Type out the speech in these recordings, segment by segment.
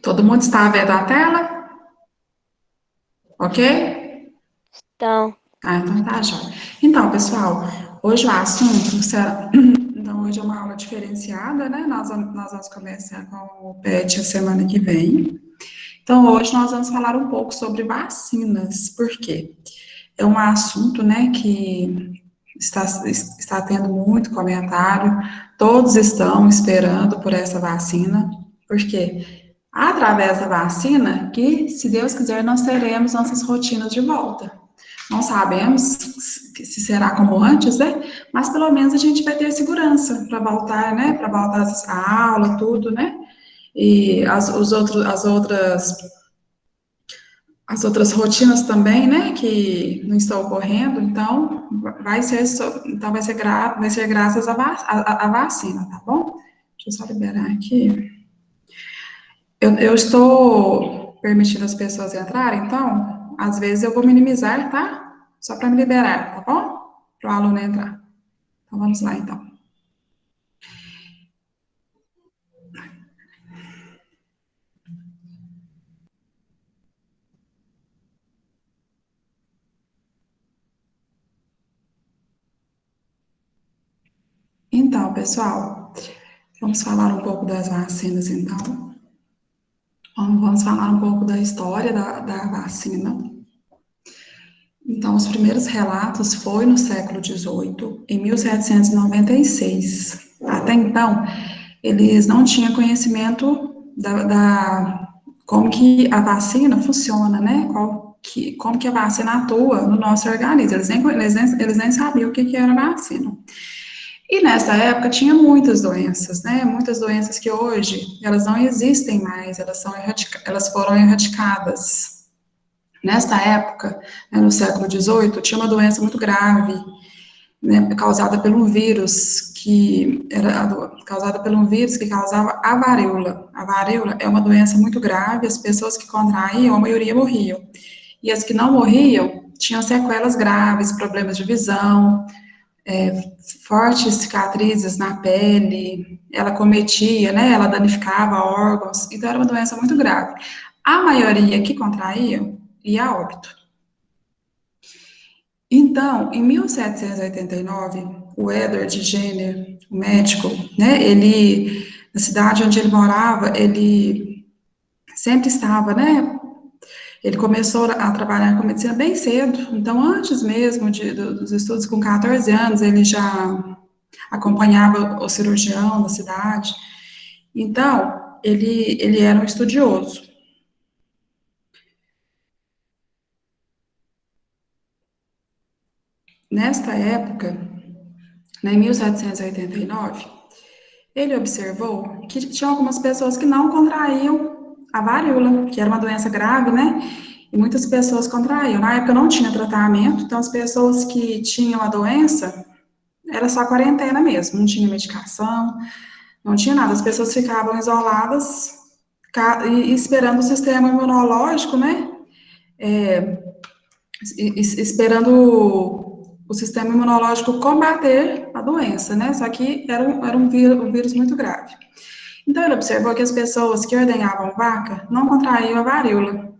Todo mundo está vendo a tela? Ok? Então, Então tá, joia. Então, pessoal, hoje o assunto será. Então, hoje é uma aula diferenciada, né? Nós vamos começar com o PET a semana que vem. Então, hoje nós vamos falar um pouco sobre vacinas. Por quê? É um assunto, né, que está tendo muito comentário, todos estão esperando por essa vacina, porque através da vacina, que, se Deus quiser, nós teremos nossas rotinas de volta. Não sabemos se será como antes, né? Mas pelo menos a gente vai ter segurança para voltar, né? Para voltar à aula, tudo, né? E as outras rotinas também, né, que não estão ocorrendo, então vai ser graças à vacina, tá bom? Deixa eu só liberar aqui. Eu estou permitindo as pessoas entrarem, então, às vezes eu vou minimizar, tá? Só para me liberar, tá bom? Para o aluno entrar. Então, vamos lá, então. Então, pessoal, vamos falar um pouco das vacinas, então. Vamos falar um pouco da história da vacina. Então, os primeiros relatos foi no século XVIII, em 1796. Até então, eles não tinham conhecimento como que a vacina funciona, né? Como que a vacina atua no nosso organismo. Eles nem sabiam o que era vacina. E nessa época tinha muitas doenças, né? Muitas doenças que hoje elas não existem mais, elas foram erradicadas. Nesta época, né, no século XVIII, tinha uma doença muito grave, né, causada por um vírus causada por um vírus que causava a varíola. A varíola é uma doença muito grave, as pessoas que contraíam, a maioria morriam. E as que não morriam tinham sequelas graves, problemas de visão, fortes cicatrizes na pele, ela cometia, né, ela danificava órgãos, então era uma doença muito grave. A maioria que contraía ia a óbito. Então, em 1789, o Edward Jenner, o médico, né, na cidade onde ele morava, ele sempre estava, né, ele começou a trabalhar com medicina bem cedo, então antes mesmo dos estudos, com 14 anos, ele já acompanhava o cirurgião da cidade, então, ele era um estudioso. Nesta época, né, em 1789, ele observou que tinha algumas pessoas que não contraíam a varíola, que era uma doença grave, né? E muitas pessoas contraíam. Na época não tinha tratamento, então as pessoas que tinham a doença, era só quarentena mesmo, não tinha medicação, não tinha nada. As pessoas ficavam isoladas e esperando o sistema imunológico, né? Esperando o sistema imunológico combater a doença, né? Só que era um vírus muito grave. Então, ele observou que as pessoas que ordenhavam vaca não contraíam a varíola,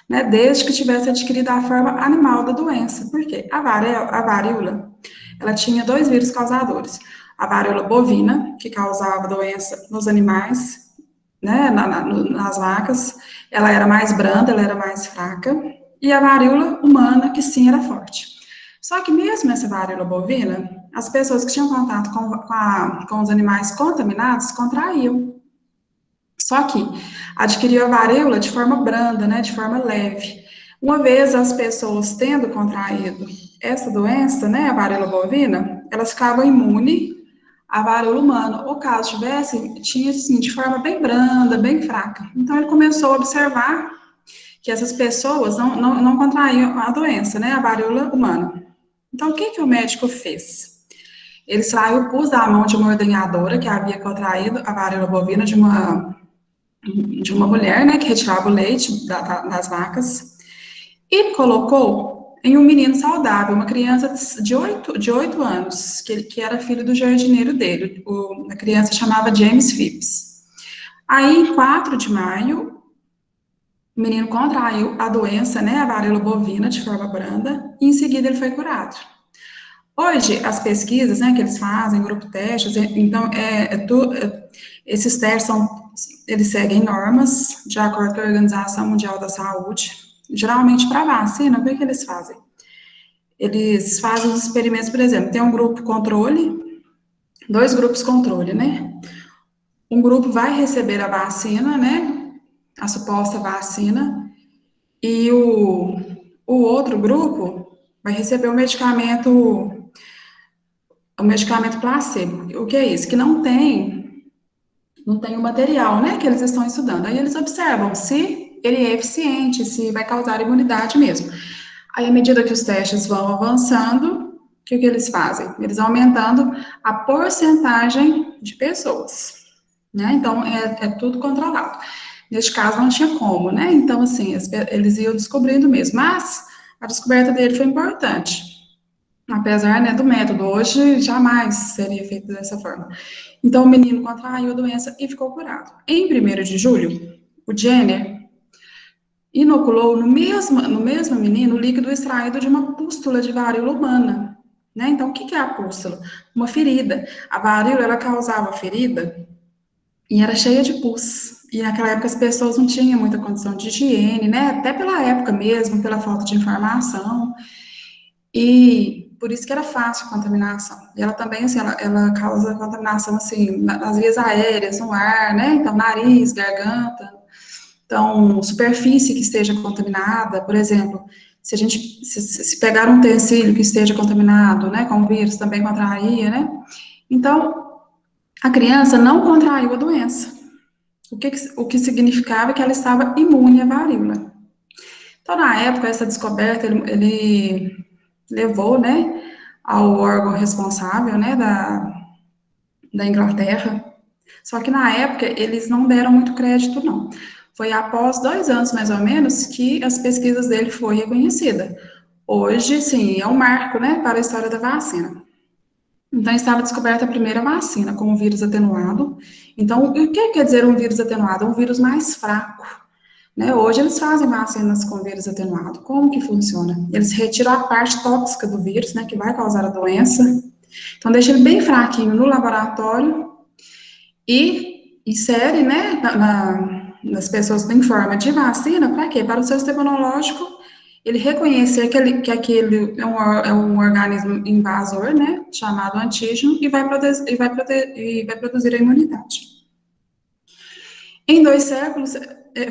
né, desde que tivesse adquirido a forma animal da doença. Por quê? A varíola, ela tinha dois vírus causadores. A varíola bovina, que causava doença nos animais, né, nas vacas, ela era mais branda, ela era mais fraca, e a varíola humana, que sim era forte. Só que mesmo essa varíola bovina, as pessoas que tinham contato com os animais contaminados contraíam. Só que adquiriu a varíola de forma branda, né, de forma leve. Uma vez as pessoas tendo contraído essa doença, né, a varíola bovina, elas ficavam imunes a varíola humana, ou caso tivesse, tinha assim, de forma bem branda, bem fraca. Então ele começou a observar que essas pessoas não contraíam a doença, né, a varíola humana. Então o que que o médico fez? Ele extraiu o pus da mão de uma ordenhadora que havia contraído a varíola bovina de uma mulher, né, que retirava o leite das vacas, e colocou em um menino saudável, uma criança de oito anos, que era filho do jardineiro dele. A criança chamava James Phipps. Aí, em 4 de maio, o menino contraiu a doença, né, a varíola bovina, de forma branda, e em seguida ele foi curado. Hoje, as pesquisas, né, que eles fazem, grupo testes, então, esses testes eles seguem normas de acordo com a Organização Mundial da Saúde. Geralmente, para vacina, o que eles fazem? Eles fazem os experimentos, por exemplo, tem um grupo controle, 2 grupos controle, né? Um grupo vai receber a vacina, né? A suposta vacina, e o outro grupo vai receber o medicamento placebo. O que é isso? Que não tem o material, né, que eles estão estudando. Aí eles observam se ele é eficiente, se vai causar imunidade mesmo. Aí, à medida que os testes vão avançando, o que eles fazem? Eles vão aumentando a porcentagem de pessoas, né? Então, é tudo controlado. Neste caso, não tinha como, né? Então, assim, eles iam descobrindo mesmo. Mas a descoberta dele foi importante. Apesar, né, do método, hoje jamais seria feito dessa forma. Então, o menino contraiu a doença e ficou curado. Em 1º de julho, o Jenner inoculou no mesmo menino o líquido extraído de uma pústula de varíola humana. Né? Então, o que é a pústula? Uma ferida. A varíola, ela causava ferida e era cheia de pus. E naquela época as pessoas não tinham muita condição de higiene, né? Até pela época mesmo, pela falta de informação. E por isso que era fácil a contaminação. E ela também, assim, ela causa contaminação, assim, nas vias aéreas, no ar, né? Então, nariz, garganta. Então, superfície que esteja contaminada, por exemplo, se a gente se pegar um utensílio que esteja contaminado, né, com vírus, também contraía, né? Então, a criança não contraiu a doença. O que significava que ela estava imune à varíola. Então, na época, essa descoberta, ele levou, né, ao órgão responsável, né, da Inglaterra. Só que na época eles não deram muito crédito, não. Foi após 2 anos, mais ou menos, que as pesquisas dele foram reconhecidas. Hoje, sim, é um marco, né, para a história da vacina. Então, estava descoberta a primeira vacina com um vírus atenuado. Então, o que quer dizer um vírus atenuado? Um vírus mais fraco. Né? Hoje, eles fazem vacinas com vírus atenuado. Como que funciona? Eles retiram a parte tóxica do vírus, né, que vai causar a doença. Então, deixa ele bem fraquinho no laboratório e insere, né, nas pessoas em forma de vacina, para quê? Para o seu sistema imunológico ele reconhecer que aquele é um organismo invasor, né, chamado antígeno, e vai produzir a imunidade. Em 2 séculos,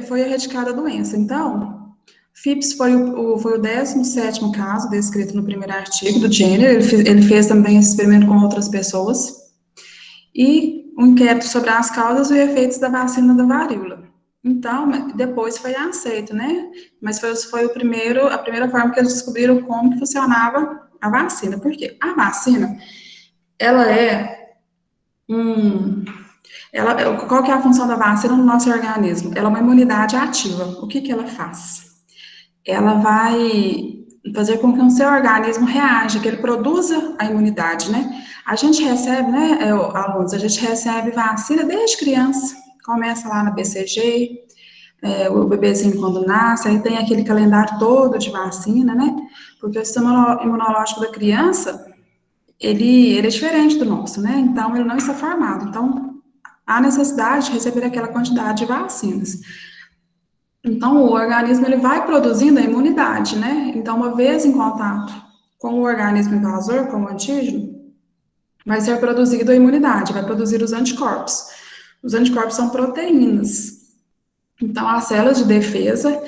foi erradicada a doença. Então, Phipps foi o 17º caso descrito no primeiro artigo do Jenner. Ele fez também esse experimento com outras pessoas. E um inquérito sobre as causas e efeitos da vacina da varíola. Então, depois foi aceito, né? Mas foi a primeira forma que eles descobriram como que funcionava a vacina. Por quê? A vacina, ela é qual que é a função da vacina no nosso organismo? Ela é uma imunidade ativa. O que que ela faz? Ela vai fazer com que o seu organismo reaja, que ele produza a imunidade, né? A gente recebe, né, alunos, a gente recebe vacina desde criança, começa lá na BCG, o bebezinho quando nasce, aí tem aquele calendário todo de vacina, né? Porque o sistema imunológico da criança, ele é diferente do nosso, né? Então, ele não está formado. Então, há necessidade de receber aquela quantidade de vacinas. Então, o organismo ele vai produzindo a imunidade, né? Então, uma vez em contato com o organismo invasor, com o antígeno, vai ser produzida a imunidade, vai produzir os anticorpos. Os anticorpos são proteínas. Então, as células de defesa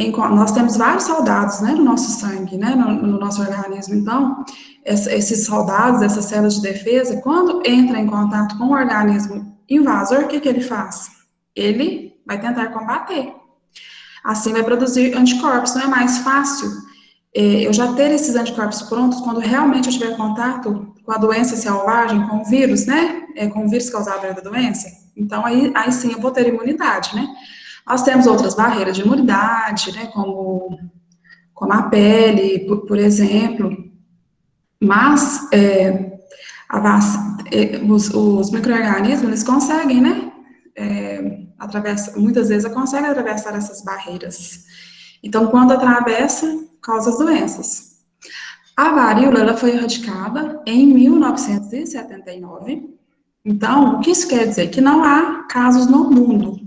nós temos vários soldados, né, no nosso sangue, né, no nosso organismo. Então, esses soldados, essas células de defesa, quando entra em contato com o organismo invasor, o que ele faz? Ele vai tentar combater. Assim, vai produzir anticorpos. Não é mais fácil eu já ter esses anticorpos prontos quando realmente eu tiver contato com a doença selvagem, com o vírus, né? Com o vírus causador da doença. Então, aí sim eu vou ter imunidade, né? Nós temos outras barreiras de imunidade, né? Como a pele, por exemplo. Mas os micro-organismos, eles conseguem, né? Muitas vezes conseguem atravessar essas barreiras. Então, quando atravessa, causa as doenças. A varíola, ela foi erradicada em 1979. Então, o que isso quer dizer? Que não há casos no mundo.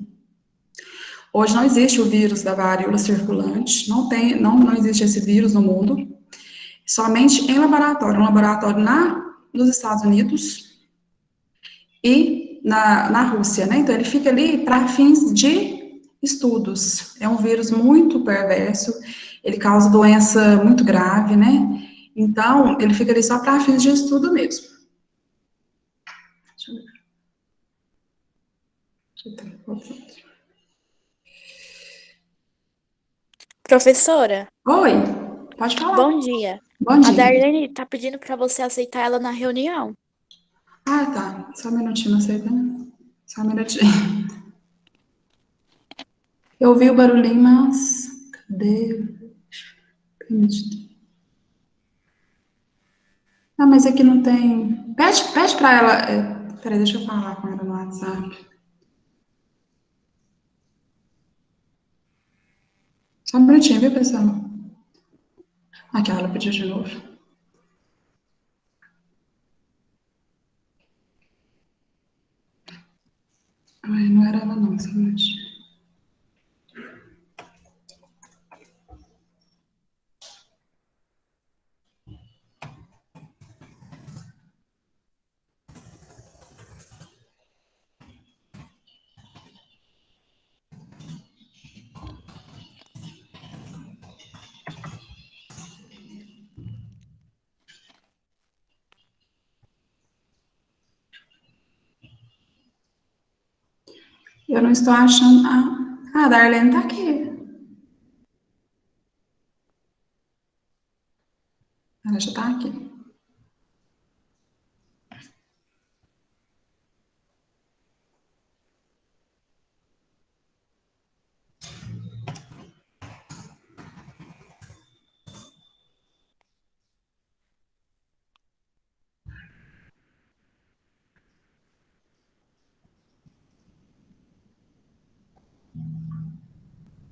Hoje não existe o vírus da varíola circulante, não existe esse vírus no mundo, somente em laboratório, um laboratório nos Estados Unidos e na Rússia, né? Então, ele fica ali para fins de estudos. É um vírus muito perverso, ele causa doença muito grave, né? Então, ele fica ali só para fins de estudo mesmo. Deixa eu ver. Professora, Oi, pode falar. bom dia. Bom A dia. Darlene tá pedindo para você aceitar ela na reunião. Ah, tá. Só um minutinho, não sei, né? Só um minutinho. Eu ouvi o barulhinho, mas. Cadê? Ah, mas aqui não tem. Pede pra ela. Peraí, deixa eu falar com ela no WhatsApp. Só um minutinho, viu, pessoal? Aqui, ela pediu de novo. Ai, não era ela, não, só um minutinho. Eu não estou achando. A Darlene tá aqui. Ela já tá aqui.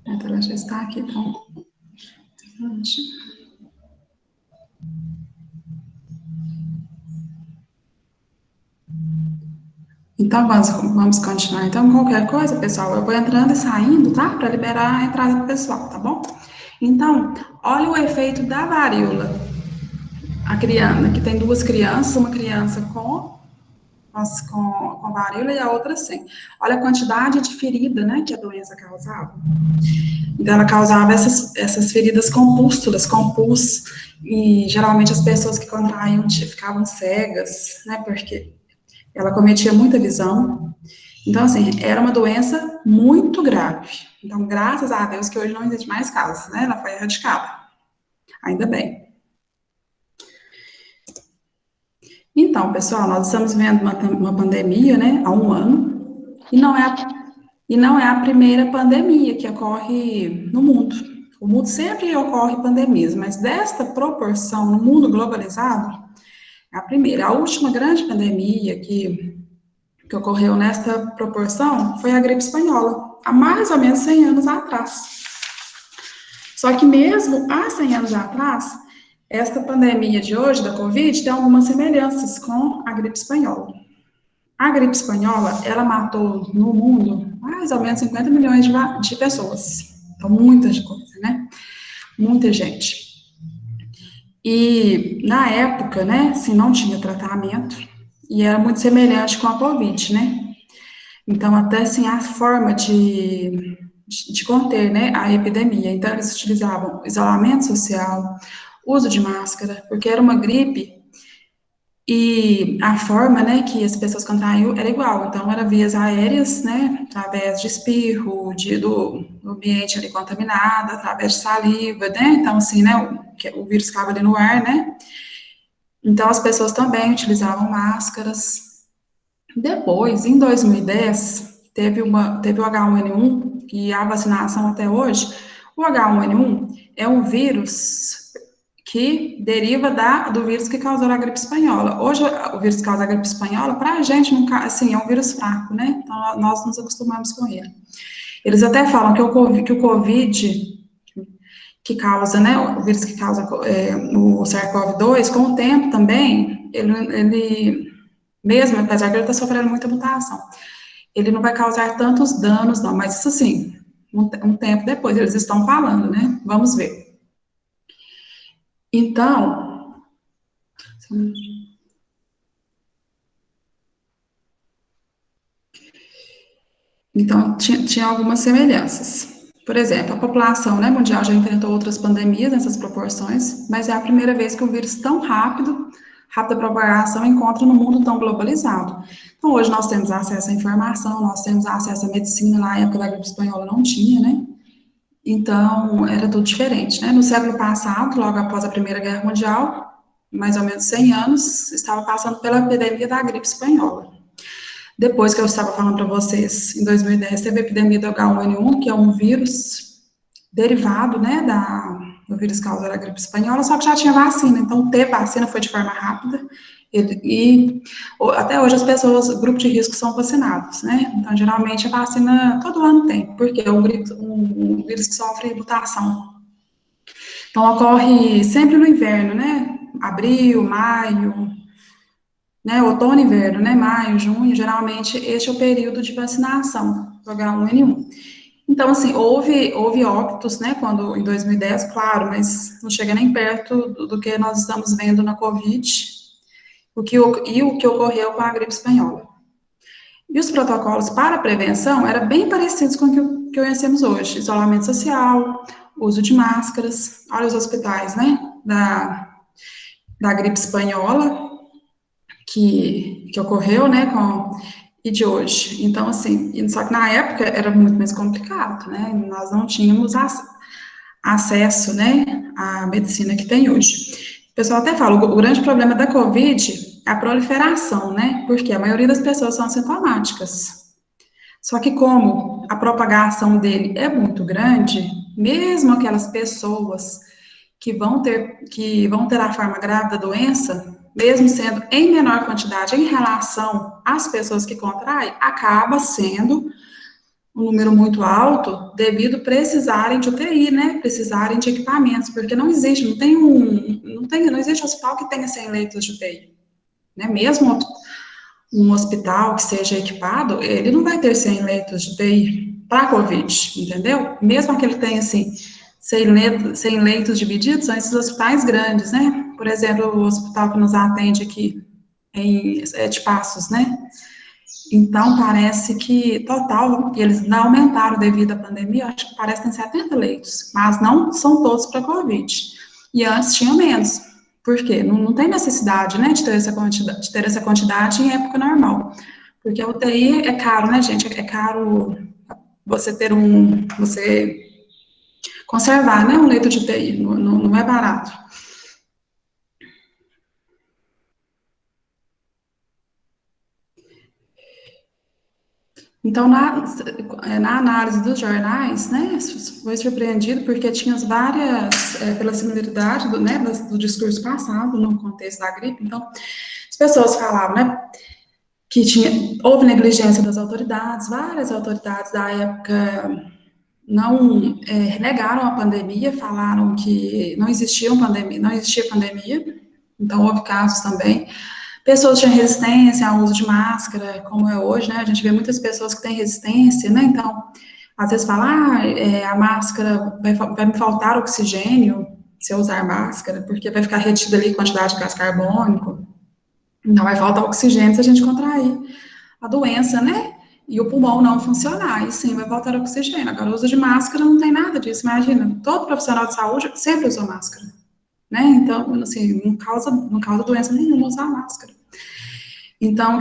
Então, ela já está aqui, então. Então, vamos continuar. Então, qualquer coisa, pessoal, eu vou entrando e saindo, tá? Para liberar a entrada do pessoal, tá bom? Então, olha o efeito da varíola. A criança, que tem duas crianças, uma criança com varíola e a outra sem. Olha a quantidade de ferida, né, que a doença causava. Então, ela causava essas feridas com pústulas, com pus, e geralmente as pessoas que contraíam ficavam cegas, né, porque ela cometia muita visão. Então, assim, era uma doença muito grave. Então, graças a Deus que hoje não existe mais casos, né? Ela foi erradicada. Ainda bem. Então, pessoal, nós estamos vendo uma pandemia, né, há um ano, e não é a primeira pandemia que ocorre no mundo. O mundo sempre ocorre pandemias, mas desta proporção no mundo globalizado, é a primeira. A última grande pandemia que ocorreu nesta proporção foi a gripe espanhola, há mais ou menos 100 anos atrás. Só que mesmo há 100 anos atrás, esta pandemia de hoje, da Covid, tem algumas semelhanças com a gripe espanhola. A gripe espanhola, ela matou no mundo mais ou menos 50 milhões de pessoas. Então, muita coisa, né? Muita gente. E, na época, né, assim, não tinha tratamento, e era muito semelhante com a Covid, né? Então, até assim, a forma de conter, né, a epidemia. Então, eles utilizavam isolamento social, uso de máscara, porque era uma gripe e a forma, né, que as pessoas contraíam era igual. Então, era vias aéreas, né, através de espirro, do ambiente ali contaminado, através de saliva, né, então, assim, né, o vírus ficava ali no ar, né, então as pessoas também utilizavam máscaras. Depois, em 2010, teve o H1N1 e a vacinação até hoje. O H1N1 é um vírus que deriva do vírus que causou a gripe espanhola. Hoje, o vírus que causa a gripe espanhola, para a gente, assim, é um vírus fraco, né? Então, nós nos acostumamos com ele. Eles até falam que o COVID, que causa, né, o vírus que causa o SARS-CoV-2, com o tempo também, ele mesmo, apesar de ele estar sofrendo muita mutação, ele não vai causar tantos danos, não, mas isso assim, um tempo depois, eles estão falando, né? Vamos ver. Então, tinha algumas semelhanças. Por exemplo, a população, né, mundial já enfrentou outras pandemias nessas proporções, mas é a primeira vez que um vírus tão rápido, rápida propagação, encontra no mundo tão globalizado. Então, hoje nós temos acesso à informação, nós temos acesso à medicina, na época da gripe espanhola não tinha, né? Então, era tudo diferente, né? No século passado, logo após a Primeira Guerra Mundial, mais ou menos 100 anos, estava passando pela epidemia da gripe espanhola. Depois que eu estava falando para vocês, em 2010, teve a epidemia do H1N1, que é um vírus derivado, né, do vírus que causa a gripe espanhola, só que já tinha vacina, então ter vacina foi de forma rápida, até hoje as pessoas, o grupo de risco são vacinados, né, então geralmente a vacina todo ano tem, porque é um vírus que sofre mutação. Então ocorre sempre no inverno, né, abril, maio, né, outono e inverno, né, maio, junho, geralmente este é o período de vacinação do H1N1. Então, assim, houve óbitos, né, quando, em 2010, claro, mas não chega nem perto do que nós estamos vendo na Covid, e o que ocorreu com a gripe espanhola. E os protocolos para prevenção eram bem parecidos com o que conhecemos hoje, isolamento social, uso de máscaras, olha os hospitais, né, da gripe espanhola, que ocorreu, né, e de hoje. Então, assim, só que na época era muito mais complicado, né, nós não tínhamos acesso, né, à medicina que tem hoje. O pessoal até fala, o grande problema da Covid é a proliferação, né, porque a maioria das pessoas são sintomáticas. Só que como a propagação dele é muito grande, mesmo aquelas pessoas que vão ter a forma grave da doença, mesmo sendo em menor quantidade em relação às pessoas que contraem, acaba sendo um número muito alto devido precisarem de UTI, né? Precisarem de equipamentos, porque não existe hospital que tenha 100 leitos de UTI, né? Mesmo um hospital que seja equipado, ele não vai ter 100 leitos de UTI para COVID, entendeu? Mesmo que ele tenha, assim, 100 leitos divididos, são esses hospitais grandes, né? Por exemplo, o hospital que nos atende aqui de Passos, né? Então, parece que total, eles não aumentaram devido à pandemia, acho que parece que tem 70 leitos, mas não são todos para Covid. E antes tinha menos. Por quê? Não tem necessidade, né, de ter essa quantidade em época normal. Porque a UTI é caro, né, gente? É caro você conservar, né, um leito de UTI, não é barato. Então, na análise dos jornais, né, foi surpreendido porque tinha pela similaridade né, do discurso passado no contexto da gripe, então, as pessoas falavam, né, que houve negligência das autoridades, várias autoridades da época não negaram a pandemia, falaram que não existia pandemia, então houve casos também. Pessoas tinham resistência ao uso de máscara, como é hoje, né? A gente vê muitas pessoas que têm resistência, né? Então, às vezes fala, a máscara vai me faltar oxigênio se eu usar máscara, porque vai ficar retida ali quantidade de gás carbônico, não vai faltar oxigênio se a gente contrair a doença, né? e o pulmão não funcionar, e sim, vai faltar oxigênio. Agora, o uso de máscara não tem nada disso, imagina, todo profissional de saúde sempre usou máscara, né? Então, assim, não causa doença nenhuma usar máscara. Então,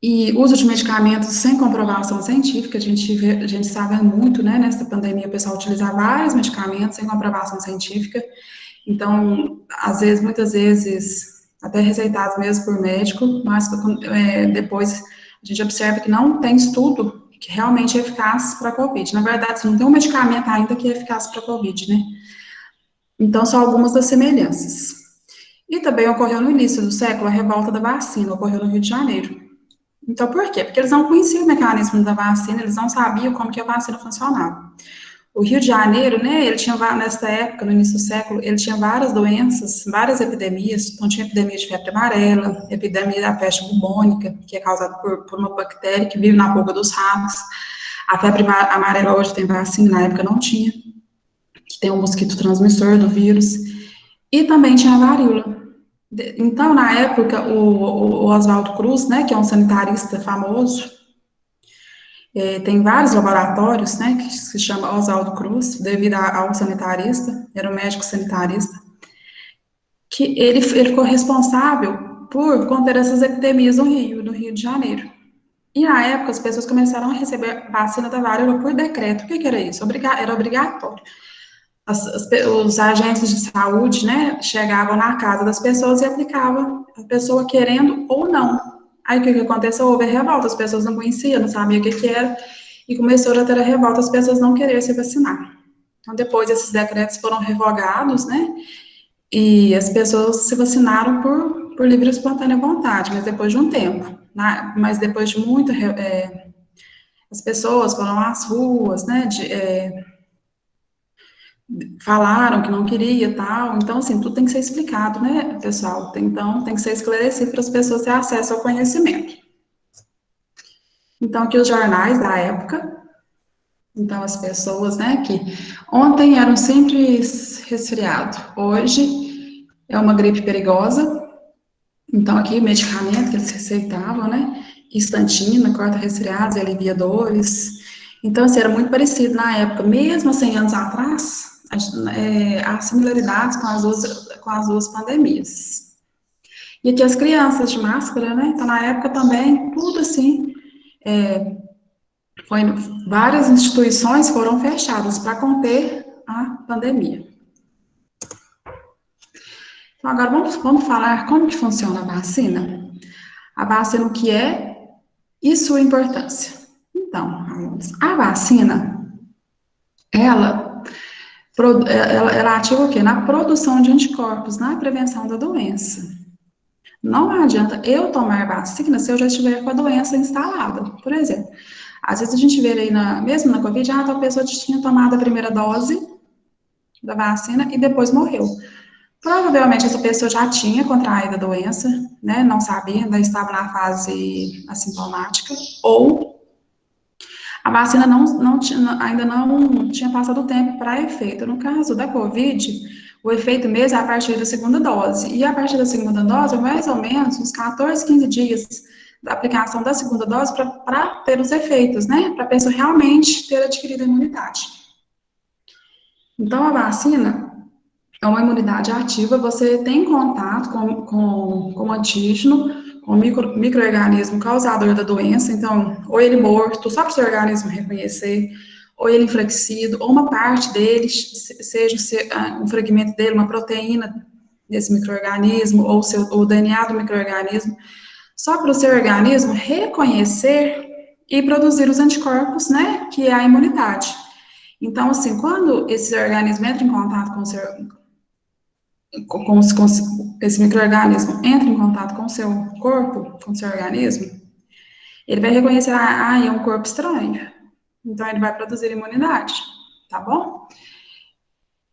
e uso de medicamentos sem comprovação científica, a gente sabe muito, né, nessa pandemia, o pessoal utilizar vários medicamentos sem comprovação científica, então, muitas vezes, até receitados mesmo por médico, mas depois a gente observa que não tem estudo que realmente é eficaz para a Covid. Na verdade, não tem um medicamento ainda que é eficaz para a Covid, né? Então, são algumas das semelhanças. E também ocorreu no início do século a revolta da vacina, ocorreu no Rio de Janeiro. Então, por quê? Porque eles não conheciam o mecanismo da vacina, eles não sabiam como que a vacina funcionava. O Rio de Janeiro, né, ele tinha, nessa época, no início do século, ele tinha várias doenças, várias epidemias, então tinha epidemia de febre amarela, epidemia da peste bubônica, que é causada por uma bactéria que vive na boca dos ratos. A febre amarela hoje tem vacina, na época não tinha, que tem um mosquito transmissor do vírus, e também tinha a varíola. Então, na época, o Oswaldo Cruz, né, que é um sanitarista famoso, tem vários laboratórios, né, que se chama Oswaldo Cruz, devido ao sanitarista, era um médico sanitarista, que ele ficou responsável por conter essas epidemias no Rio de Janeiro. E na época as pessoas começaram a receber vacina da varíola por decreto. O que era isso? Era obrigatório. Os agentes de saúde, né, chegavam na casa das pessoas e aplicavam a pessoa querendo ou não. Aí o que aconteceu? Houve a revolta, as pessoas não conheciam, não sabiam o que era, e começou a ter a revolta, as pessoas não queriam se vacinar. Então, depois esses decretos foram revogados, né, e as pessoas se vacinaram por livre e espontânea vontade, mas depois de um tempo, né, mas depois de muito, as pessoas foram às ruas, né, falaram que não queria tal, então, assim, tudo tem que ser explicado, né, pessoal, então, tem que ser esclarecido para as pessoas terem acesso ao conhecimento. Então, aqui os jornais da época. Então, as pessoas, né, que ontem era um simples resfriado, hoje é uma gripe perigosa. Então, aqui, medicamento que eles receitavam, né, estantina, corta resfriados e alivia dores. Então, assim, era muito parecido na época, mesmo 100 anos atrás, há similaridades com as duas pandemias. E aqui as crianças de máscara, né, então, na época também, tudo assim, foi, várias instituições foram fechadas para conter a pandemia. Então, agora vamos falar como que funciona a vacina. A vacina, o que é e sua importância. Então, alunos, a vacina, ela, ela ativa o quê? Na produção de anticorpos, na prevenção da doença. Não adianta eu tomar vacina se eu já estiver com a doença instalada. Por exemplo, às vezes a gente vê aí, mesmo na Covid, tal pessoa tinha tomado a primeira dose da vacina e depois morreu. Provavelmente essa pessoa já tinha contraído a doença, né, não sabia, ainda estava na fase assintomática, ou a vacina ainda não tinha passado o tempo para efeito. No caso da Covid, o efeito mesmo é a partir da segunda dose. E a partir da segunda dose, mais ou menos uns 14, 15 dias da aplicação da segunda dose para ter os efeitos, né? Para a pessoa realmente ter adquirido a imunidade. Então, a vacina é uma imunidade ativa, você tem contato com o antígeno, com o microorganismo causador da doença, então, ou ele morto, só para o seu organismo reconhecer, ou ele enfraquecido, ou uma parte dele, seja um fragmento dele, uma proteína desse microorganismo, ou o DNA do microorganismo, só para o seu organismo reconhecer e produzir os anticorpos, né, que é a imunidade. Então, assim, quando esse organismo entra em contato com o seu, esse microorganismo entra em contato com o seu corpo, com o seu organismo, ele vai reconhecer, é um corpo estranho. Então, ele vai produzir imunidade, tá bom?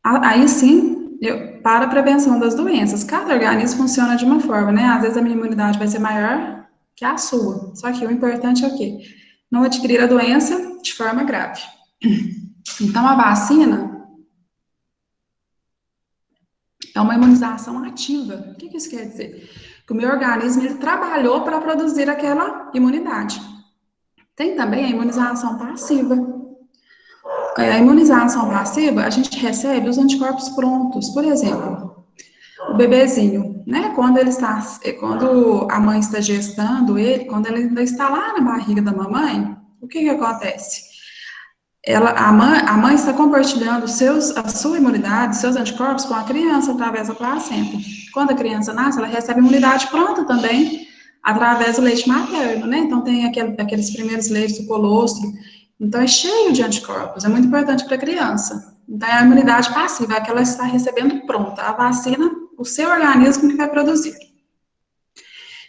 Aí sim, para a prevenção das doenças. Cada organismo funciona de uma forma, né? Às vezes a minha imunidade vai ser maior que a sua. Só que o importante é o quê? Não adquirir a doença de forma grave. Então, a vacina é uma imunização ativa. O que isso quer dizer? Que o meu organismo ele trabalhou para produzir aquela imunidade. Tem também a imunização passiva. A imunização passiva, a gente recebe os anticorpos prontos. Por exemplo, o bebezinho, né? Quando a mãe está gestando ele, quando ele ainda está lá na barriga da mamãe, o que que acontece? A mãe está compartilhando a sua imunidade, seus anticorpos com a criança através da placenta. Quando a criança nasce, ela recebe imunidade pronta também através do leite materno, né? Então tem aqueles primeiros leites do colostro. Então é cheio de anticorpos, é muito importante para a criança. Então é a imunidade passiva, é que ela está recebendo pronta. A vacina, o seu organismo que vai produzir.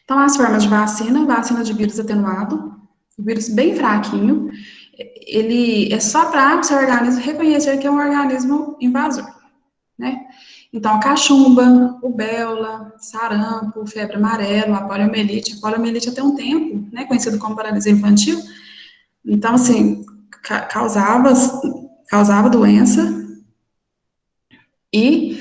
Então as formas de vacina de vírus atenuado, vírus bem fraquinho, ele é só para o seu organismo reconhecer que é um organismo invasor, né? Então, a cachumba, rubéola, sarampo, febre amarela, a poliomielite. A poliomielite até um tempo, né, conhecido como paralisia infantil. Então, assim, causava doença e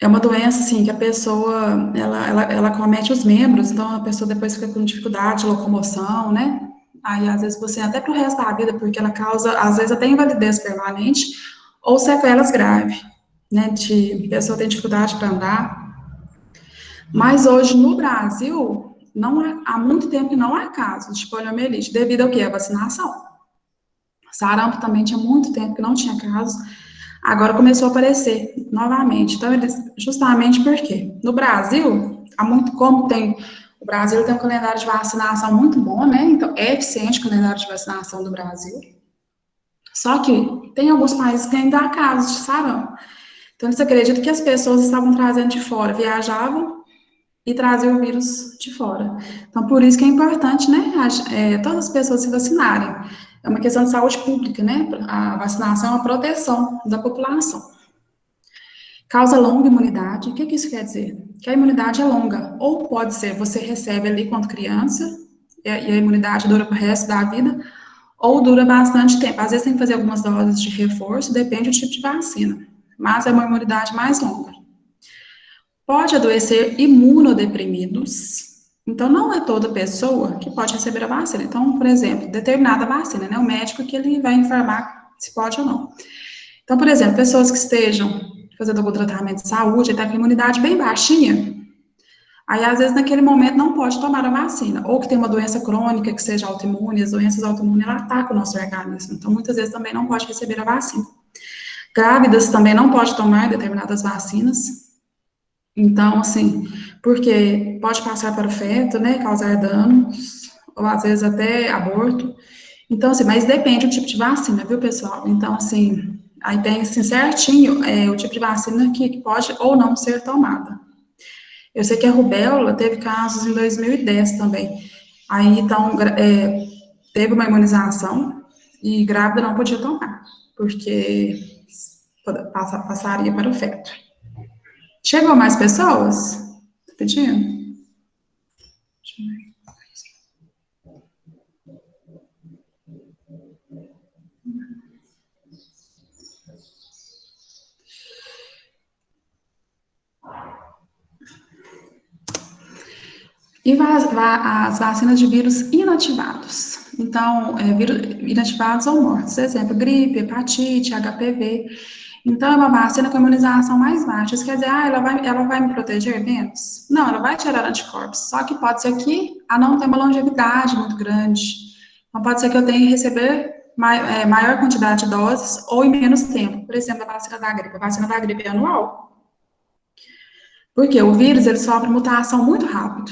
é uma doença, assim, que a pessoa, ela comete os membros, então a pessoa depois fica com dificuldade de locomoção, né? Aí, às vezes, você até pro resto da vida, porque ela causa, às vezes, até invalidez permanente ou sequelas graves, né? A pessoa tem dificuldade para andar. Mas hoje, no Brasil, há muito tempo que não há casos de poliomielite, devido ao quê? A vacinação. Sarampo também tinha muito tempo que não tinha casos, agora começou a aparecer novamente. Então, justamente porque no Brasil, o Brasil tem um calendário de vacinação muito bom, né? Então, é eficiente o calendário de vacinação do Brasil. Só que tem alguns países que ainda há casos de sarampo. Então, eles acreditam que as pessoas estavam trazendo de fora, viajavam e traziam o vírus de fora. Então, por isso que é importante, né, todas as pessoas se vacinarem. É uma questão de saúde pública, né? A vacinação é uma proteção da população. Causa longa imunidade. O que isso quer dizer? Que a imunidade é longa. Ou pode ser, você recebe ali quando criança, e a imunidade dura para o resto da vida, ou dura bastante tempo. Às vezes tem que fazer algumas doses de reforço, depende do tipo de vacina. Mas é uma imunidade mais longa. Pode adoecer imunodeprimidos. Então, não é toda pessoa que pode receber a vacina. Então, por exemplo, determinada vacina, né? O médico que ele vai informar se pode ou não. Então, por exemplo, pessoas que estejam fazendo algum tratamento de saúde e tá com imunidade bem baixinha, aí, às vezes, naquele momento, não pode tomar a vacina. Ou que tem uma doença crônica, que seja autoimune, as doenças autoimunes, ela ataca o nosso organismo. Então, muitas vezes, também não pode receber a vacina. Grávidas também não pode tomar determinadas vacinas. Então, assim, porque pode passar para o feto, né, causar danos, ou às vezes até aborto. Então, assim, mas depende do tipo de vacina, viu, pessoal? Então, assim, aí tem, assim, certinho o tipo de vacina que pode ou não ser tomada. Eu sei que a rubéola teve casos em 2010 também. Aí, então, teve uma imunização e grávida não podia tomar, porque passaria para o feto. Chegou mais pessoas? Tá pedindo? E as vacinas de vírus inativados. Então, vírus inativados ou mortos. Exemplo, gripe, hepatite, HPV. Então, é uma vacina com imunização mais baixa. Isso quer dizer, ela vai me proteger menos? Não, ela vai tirar anticorpos. Só que pode ser que a não tenha uma longevidade muito grande. Então, pode ser que eu tenha que receber maior quantidade de doses ou em menos tempo. Por exemplo, a vacina da gripe. A vacina da gripe é anual. Porque o vírus, ele sofre mutação muito rápido.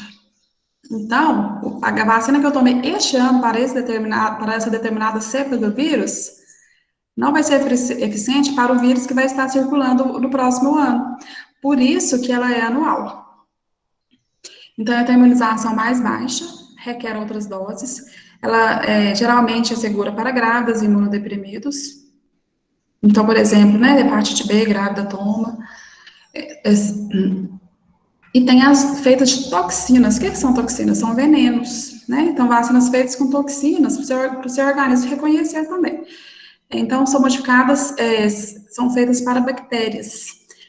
Então, a vacina que eu tomei este ano para essa determinada cepa do vírus não vai ser eficiente para o vírus que vai estar circulando no próximo ano. Por isso que ela é anual. Então, ela tem imunização mais baixa, requer outras doses. Ela geralmente é segura para grávidas e imunodeprimidos. Então, por exemplo, né, hepatite B, grávida toma. E tem as feitas de toxinas. O que são toxinas? São venenos, né? Então, vacinas feitas com toxinas, para o seu organismo reconhecer também. Então, são modificadas, são feitas para bactérias.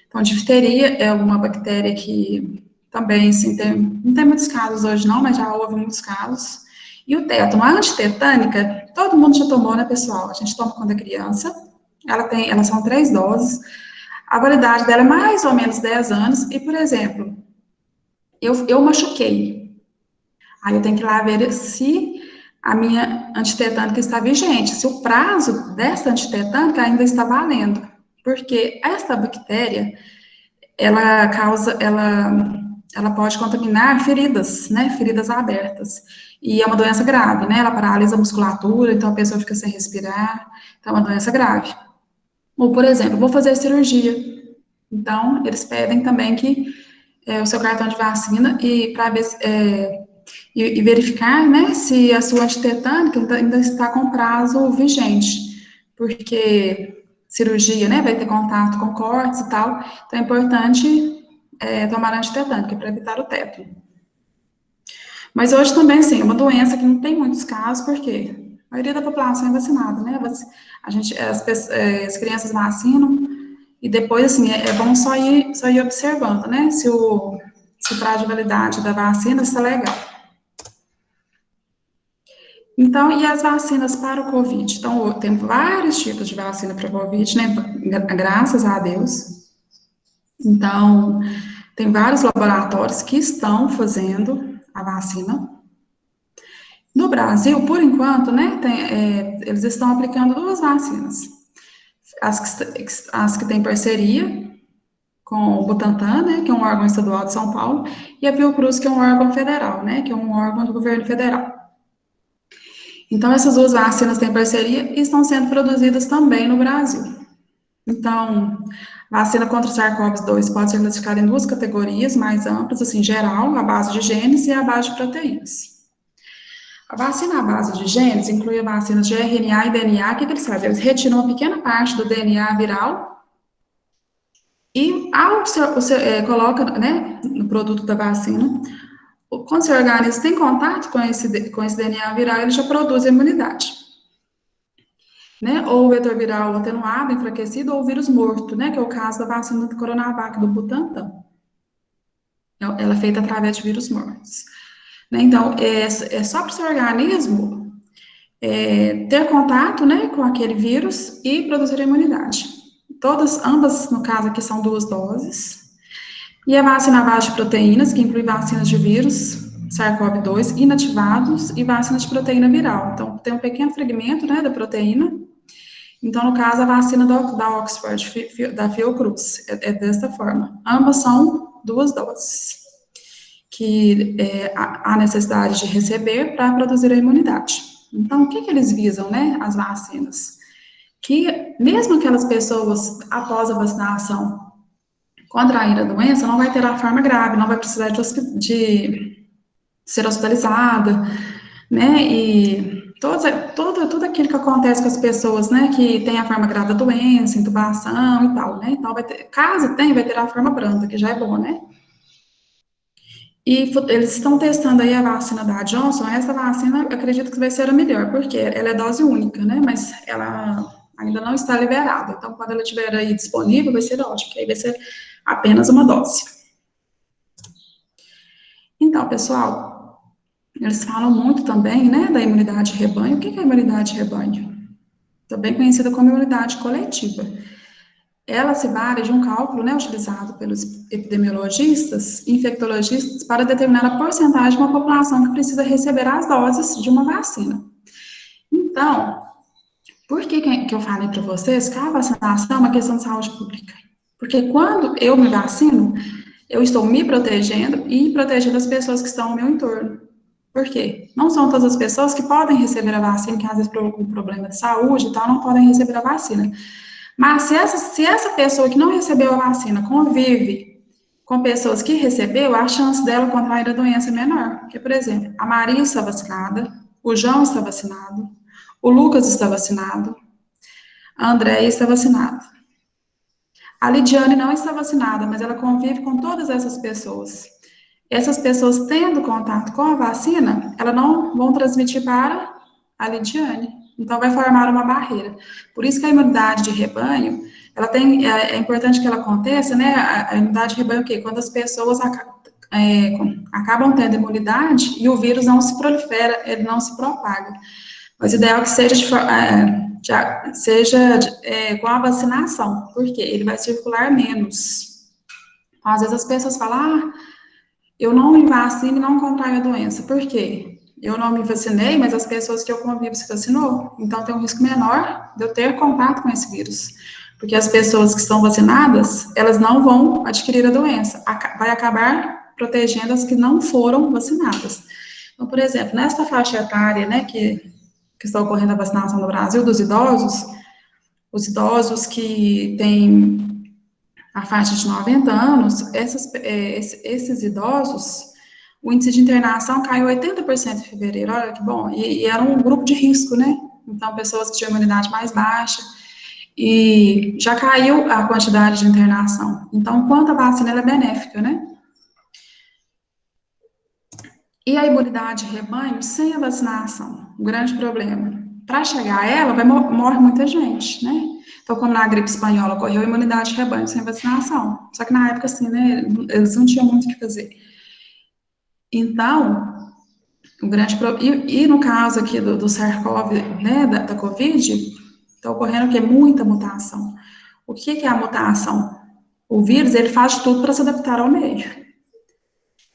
Então, difteria é uma bactéria que também, assim, não tem muitos casos hoje não, mas já houve muitos casos. E o tétano, a antitetânica, todo mundo já tomou, né, pessoal? A gente toma quando é criança. Elas são 3 doses. A validade dela é mais ou menos 10 anos. E, por exemplo, eu machuquei. Aí eu tenho que ir lá ver se a minha antitetânica está vigente, se o prazo dessa antitetânica ainda está valendo. Porque esta bactéria, ela pode contaminar feridas, né? Feridas abertas. E é uma doença grave, né? Ela paralisa a musculatura, então a pessoa fica sem respirar. Então é uma doença grave. Ou, por exemplo, vou fazer cirurgia. Então, eles pedem também que o seu cartão de vacina e para ver e verificar, né, se a sua antitetânica ainda está com prazo vigente, porque cirurgia, né, vai ter contato com cortes e tal, então é importante tomar antitetânica para evitar o tétano. Mas hoje também, sim, é uma doença que não tem muitos casos, porque a maioria da população é vacinada, né, as crianças vacinam, e depois, assim, é bom só ir observando, né, se o prazo de validade da vacina está legal. Então, e as vacinas para o Covid? Então, tem vários tipos de vacina para o Covid, né? Graças a Deus. Então, tem vários laboratórios que estão fazendo a vacina. No Brasil, por enquanto, né, eles estão aplicando 2 vacinas. As que têm parceria com o Butantan, né, que é um órgão estadual de São Paulo, e a Fiocruz, que é um órgão federal, né, que é um órgão do governo federal. Então, essas 2 vacinas têm parceria e estão sendo produzidas também no Brasil. Então, a vacina contra o SARS-CoV-2 pode ser classificada em 2 categorias mais amplas, assim, geral, a base de genes e a base de proteínas. A vacina à base de genes inclui a vacina de RNA e DNA. O que eles fazem? Eles retiram uma pequena parte do DNA viral e, coloca, né, no produto da vacina, quando o seu organismo tem contato com esse DNA viral, ele já produz a imunidade. Né? Ou o vetor viral atenuado, enfraquecido, ou o vírus morto, né? Que é o caso da vacina do Coronavac, do Butantan. Ela é feita através de vírus mortos. Né? Então, é só para o seu organismo ter contato, né, com aquele vírus e produzir a imunidade. Ambas, no caso aqui, são 2 doses. E a vacina à base de proteínas, que inclui vacinas de vírus, SARS-CoV-2, inativados e vacinas de proteína viral. Então, tem um pequeno fragmento, né, da proteína. Então, no caso, a vacina da Oxford, da Fiocruz, é desta forma. Ambas são 2 doses, que há necessidade de receber para produzir a imunidade. Então, o que eles visam, né, as vacinas? Que mesmo aquelas pessoas, após a vacinação, contrair a doença, não vai ter a forma grave, não vai precisar de ser hospitalizada, né, e tudo aquilo que acontece com as pessoas, né, que tem a forma grave da doença, intubação e tal, né, então caso tenha, vai ter a forma branda, que já é bom, né. E eles estão testando aí a vacina da Johnson, essa vacina, eu acredito que vai ser a melhor, porque ela é dose única, né, mas ela ainda não está liberada, então quando ela estiver aí disponível, vai ser ótimo, que aí vai ser apenas uma dose. Então, pessoal, eles falam muito também, né, da imunidade de rebanho. O que é a imunidade de rebanho? Também conhecida como imunidade coletiva. Ela se vale de um cálculo, né, utilizado pelos epidemiologistas, infectologistas, para determinar a porcentagem de uma população que precisa receber as doses de uma vacina. Então, por que eu falei para vocês que a vacinação é uma questão de saúde pública? Porque quando eu me vacino, eu estou me protegendo e protegendo as pessoas que estão ao meu entorno. Por quê? Não são todas as pessoas que podem receber a vacina, que às vezes por algum problema de saúde e tal, não podem receber a vacina. Mas se essa pessoa que não recebeu a vacina convive com pessoas que recebeu, a chance dela contrair a doença é menor. Porque, por exemplo, a Maria está vacinada, o João está vacinado, o Lucas está vacinado, a Andréia está vacinada. A Lidiane não está vacinada, mas ela convive com todas essas pessoas. Essas pessoas tendo contato com a vacina, elas não vão transmitir para a Lidiane. Então, vai formar uma barreira. Por isso que a imunidade de rebanho, é importante que ela aconteça, né? A imunidade de rebanho é o quê? Quando as pessoas acabam tendo imunidade e o vírus não se prolifera, ele não se propaga. Mas o ideal é que seja com a vacinação, porque ele vai circular menos. Então, às vezes as pessoas falam, eu não me vacino e não contraio a doença. Por quê? Eu não me vacinei, mas as pessoas que eu convivo se vacinou. Então, tem um risco menor de eu ter contato com esse vírus. Porque as pessoas que estão vacinadas, elas não vão adquirir a doença. Vai acabar protegendo as que não foram vacinadas. Então, por exemplo, nessa faixa etária, né, que está ocorrendo a vacinação no Brasil, dos idosos, os idosos que têm a faixa de 90 anos, esses idosos, o índice de internação caiu 80% em fevereiro, olha que bom, e era um grupo de risco, né? Então, pessoas que tinham imunidade mais baixa, e já caiu a quantidade de internação. Então, quanto a vacina ela é benéfica, né? E a imunidade de rebanho sem a vacinação, o grande problema. Para chegar a ela, morre muita gente, né? Então, como na gripe espanhola ocorreu imunidade de rebanho sem vacinação. Só que na época, assim, né, eles não tinham muito o que fazer. Então, o grande problema. E no caso aqui do SARS-CoV, né, da Covid, está ocorrendo o quê? Muita mutação. O que é a mutação? O vírus, ele faz de tudo para se adaptar ao meio.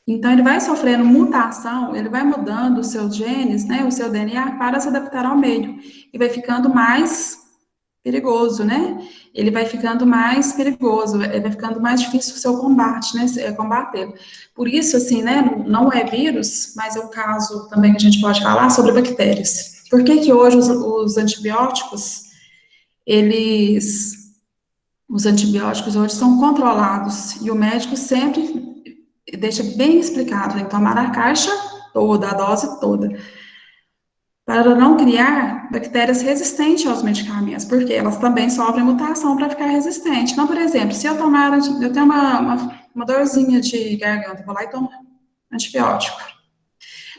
Então, ele vai sofrendo mutação, ele vai mudando os seus genes, né, o seu DNA, para se adaptar ao meio. E vai ficando mais perigoso, né? Ele vai ficando mais perigoso, vai ficando mais difícil o seu combate, né? Combater. Por isso, assim, né, não é vírus, mas é um caso também que a gente pode falar sobre bactérias. Por que que hoje os antibióticos, os antibióticos hoje são controlados e o médico sempre deixa bem explicado, tem que tomar a caixa toda, a dose toda, para não criar bactérias resistentes aos medicamentos, porque elas também sofrem mutação para ficar resistente. Então, por exemplo, se eu tenho uma dorzinha de garganta, vou lá e tomo antibiótico,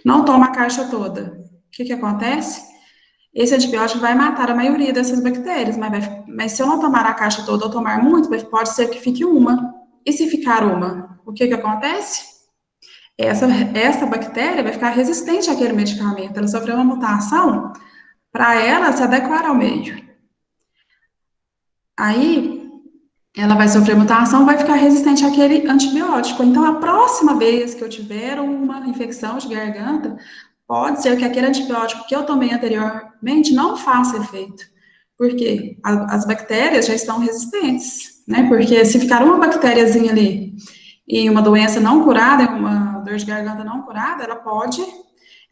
não tomo a caixa toda, o que acontece? Esse antibiótico vai matar a maioria dessas bactérias, mas se eu não tomar a caixa toda ou tomar muito, pode ser que fique uma. E se ficar uma, o que acontece? Essa bactéria vai ficar resistente àquele medicamento. Ela sofreu uma mutação para ela se adequar ao meio. Aí, ela vai sofrer mutação, vai ficar resistente àquele antibiótico. Então, a próxima vez que eu tiver uma infecção de garganta, pode ser que aquele antibiótico que eu tomei anteriormente não faça efeito. Porque as bactérias já estão resistentes, né? Porque se ficar uma bactériazinha ali e uma doença não curada, uma dor de garganta não curada, ela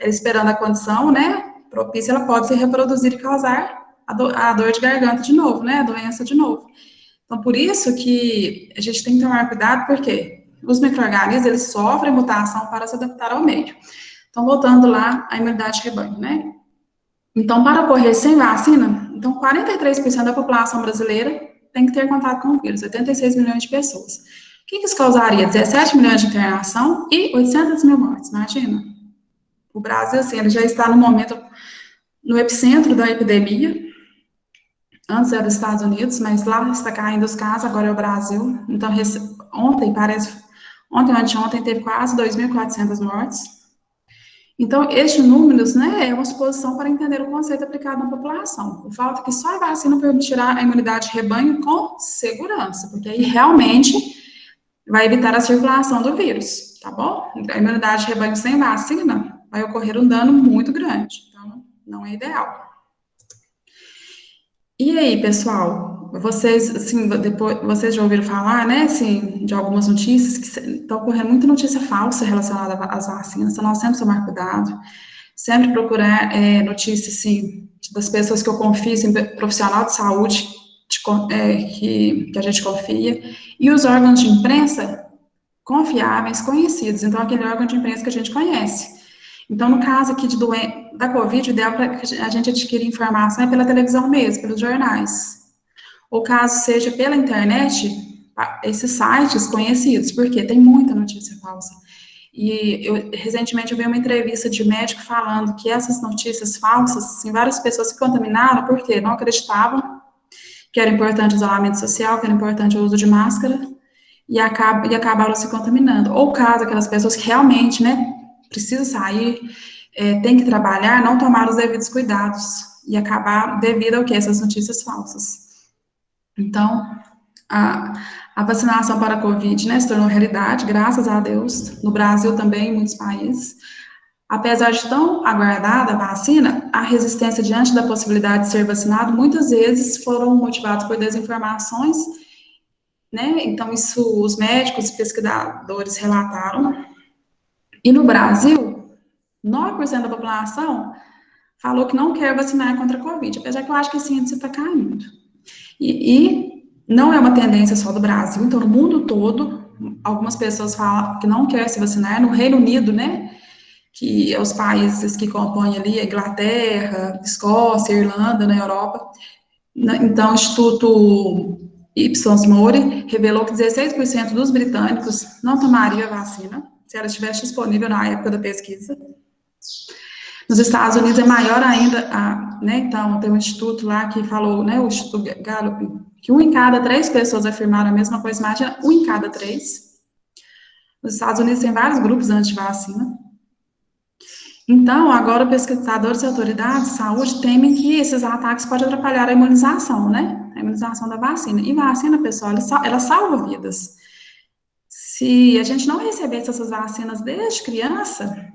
esperando a condição, né, propícia, ela pode se reproduzir e causar a dor de garganta de novo, né, a doença de novo. Então, por isso que a gente tem que tomar cuidado, porque os micro-organismos, eles sofrem mutação para se adaptar ao meio. Então, voltando lá à imunidade de rebanho, né? Então, para ocorrer sem vacina, então 43% da população brasileira tem que ter contato com o vírus, 86 milhões de pessoas. O que isso causaria? 17 milhões de internação e 800 mil mortes, imagina. O Brasil, assim, ele já está no momento, no epicentro da epidemia. Antes era os Estados Unidos, mas lá está caindo os casos, agora é o Brasil. Então, ontem ou anteontem, teve quase 2.400 mortes. Então, estes números, né, é uma suposição para entender o conceito aplicado na população. O fato é que só a vacina permitirá a imunidade de rebanho com segurança, porque aí realmente vai evitar a circulação do vírus, tá bom? A imunidade de rebanho sem vacina vai ocorrer um dano muito grande, então não é ideal. E aí, pessoal, vocês, assim, depois, vocês já ouviram falar, né, assim, de algumas notícias que estão ocorrendo muita notícia falsa relacionada às vacinas, então nós sempre tomar cuidado, sempre procurar notícias, assim, das pessoas que eu confio, assim, profissional de saúde, que a gente confia, e os órgãos de imprensa confiáveis, conhecidos, então aquele órgão de imprensa que a gente conhece. Então, no caso aqui da Covid, o ideal para que a gente adquirir informação é pela televisão mesmo, pelos jornais. Ou caso seja pela internet, esses sites conhecidos, porque tem muita notícia falsa. E recentemente eu vi uma entrevista de médico falando que essas notícias falsas, assim, várias pessoas se contaminaram porque não acreditavam que era importante o isolamento social, que era importante o uso de máscara, e acabaram se contaminando. Ou caso aquelas pessoas que realmente, né, precisam sair, tem que trabalhar, não tomaram os devidos cuidados e acabaram devido ao que? Essas notícias falsas. Então, a, a vacinação para a Covid, né, se tornou realidade, graças a Deus, no Brasil também, em muitos países. Apesar de tão aguardada a vacina, a resistência diante da possibilidade de ser vacinado muitas vezes foram motivadas por desinformações, né? Então, isso os médicos e pesquisadores relataram. E no Brasil, 9% da população falou que não quer vacinar contra a Covid, apesar que eu acho que esse índice está caindo. E não é uma tendência só do Brasil, então no mundo todo, algumas pessoas falam que não quer se vacinar. No Reino Unido, né, que é os países que compõem ali, a Inglaterra, Escócia, Irlanda, na Europa. Então, o Instituto Ipsos Mori revelou que 16% dos britânicos não tomaria a vacina se ela estivesse disponível na época da pesquisa. Nos Estados Unidos é maior ainda, né, então tem um instituto lá que falou, né, o Instituto Gallup, que 1 em cada 3 pessoas afirmaram a mesma coisa, imagina, 1 em cada 3. Nos Estados Unidos tem vários grupos anti-vacina. Então, agora pesquisadores e autoridades de saúde temem que esses ataques podem atrapalhar a imunização, né, a imunização da vacina. E vacina, pessoal, ela salva vidas. Se a gente não recebesse essas vacinas desde criança,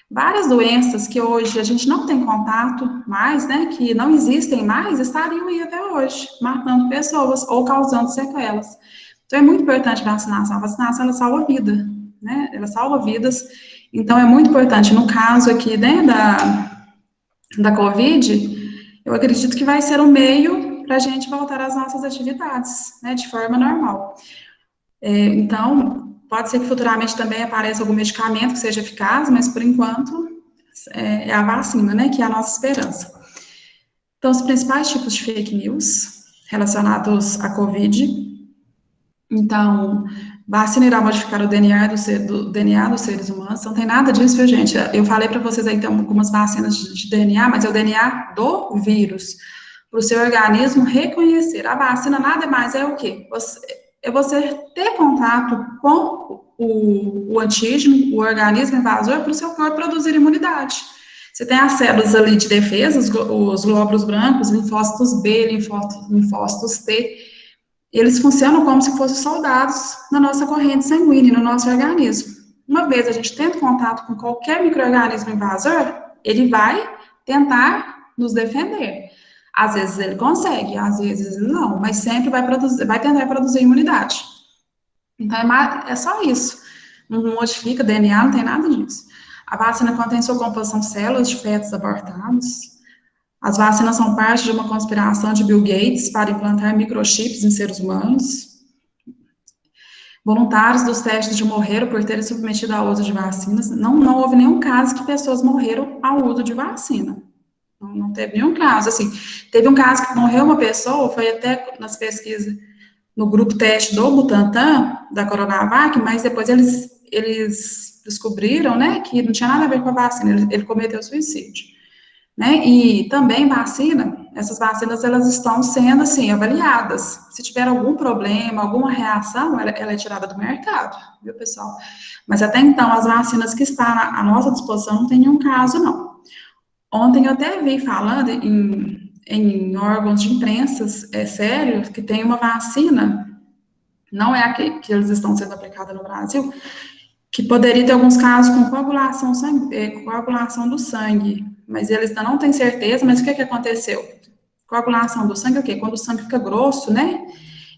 várias doenças que hoje a gente não tem contato mais, né, que não existem mais, estariam aí até hoje, matando pessoas ou causando sequelas. Então, é muito importante a vacinação. A vacinação, ela salva vida, né, ela salva vidas. Então, é muito importante. No caso aqui, né, da Covid, eu acredito que vai ser um meio para a gente voltar às nossas atividades, né, de forma normal. Então, pode ser que futuramente também apareça algum medicamento que seja eficaz, mas por enquanto é a vacina, né, que é a nossa esperança. Então, os principais tipos de fake news relacionados à Covid. Então, vacina irá modificar o DNA do DNA dos seres humanos. Não tem nada disso, viu, gente? Eu falei para vocês aí que tem algumas vacinas de DNA, mas é o DNA do vírus, para o seu organismo reconhecer. A vacina nada mais é o quê? É você ter contato com o antígeno, o organismo invasor, para o seu corpo produzir imunidade. Você tem as células ali de defesa, os glóbulos brancos, linfócitos B, linfócitos T, eles funcionam como se fossem soldados na nossa corrente sanguínea, no nosso organismo. Uma vez a gente tendo contato com qualquer micro-organismo invasor, ele vai tentar nos defender. Às vezes ele consegue, às vezes não, mas sempre vai tentar produzir imunidade. Então é só isso. Não modifica DNA, não tem nada disso. A vacina contém sua composição células de fetos abortados. As vacinas são parte de uma conspiração de Bill Gates para implantar microchips em seres humanos. Voluntários dos testes de morreram por terem submetido ao uso de vacinas. Não houve nenhum caso que pessoas morreram ao uso de vacina. Não teve nenhum caso. Assim, teve um caso que morreu uma pessoa, foi até nas pesquisas no grupo teste do Butantan, da Coronavac, mas depois eles descobriram, né, que não tinha nada a ver com a vacina, ele cometeu suicídio. Né? E também essas vacinas, elas estão sendo, assim, avaliadas. Se tiver algum problema, alguma reação, ela é tirada do mercado, viu, pessoal? Mas até então, as vacinas que estão à nossa disposição não tem nenhum caso, não. Ontem eu até vi falando em órgãos de imprensa, sério, que tem uma vacina, não é a que eles estão sendo aplicada no Brasil, que poderia ter alguns casos com coagulação do sangue, mas eles ainda não têm certeza, mas o que aconteceu? Coagulação do sangue é o quê? Quando o sangue fica grosso, né?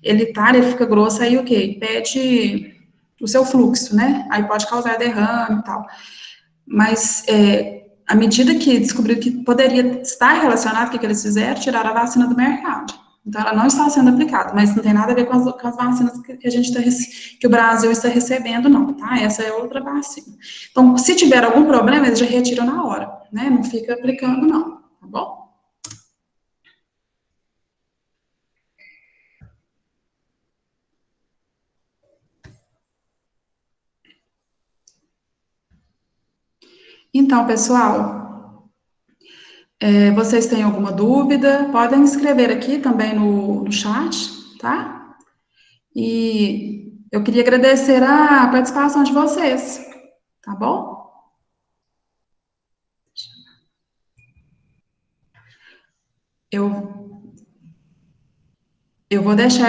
Ele fica grosso, aí o quê? Impede o seu fluxo, né? Aí pode causar derrame e tal. Mas à medida que descobriu que poderia estar relacionado, o que eles fizeram? Tiraram a vacina do mercado. Então, ela não está sendo aplicada, mas não tem nada a ver com as vacinas que o Brasil está recebendo, não, tá? Essa é outra vacina. Então, se tiver algum problema, eles já retiram na hora, né? Não fica aplicando, não, tá bom? Então, pessoal, vocês têm alguma dúvida? Podem escrever aqui também no chat, tá? E Eu queria agradecer a participação de vocês, tá bom? Eu, eu vou deixar